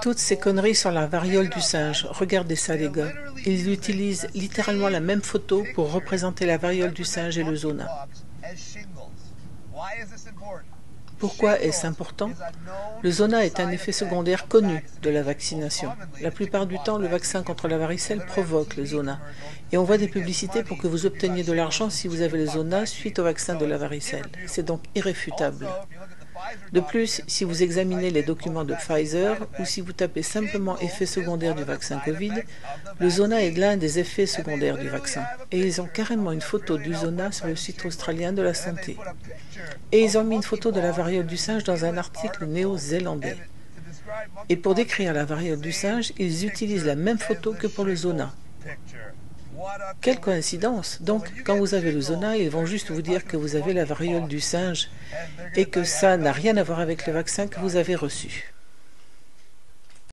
Toutes ces conneries sur la variole du singe, regardez ça les gars. Ils utilisent littéralement la même photo pour représenter la variole du singe et le zona. Pourquoi est-ce important? Le zona est un effet secondaire connu de la vaccination. La plupart du temps, le vaccin contre la varicelle provoque le zona. Et on voit des publicités pour que vous obteniez de l'argent si vous avez le zona suite au vaccin de la varicelle. C'est donc irréfutable. De plus, si vous examinez les documents de Pfizer ou si vous tapez simplement effets secondaires du vaccin Covid, le zona est l'un des effets secondaires du vaccin. Et ils ont carrément une photo du zona sur le site australien de la santé. Et ils ont mis une photo de la variole du singe dans un article néo-zélandais. Et pour décrire la variole du singe, ils utilisent la même photo que pour le zona. Quelle coïncidence! Donc, quand vous avez le zona, ils vont juste vous dire que vous avez la variole du singe et que ça n'a rien à voir avec le vaccin que vous avez reçu.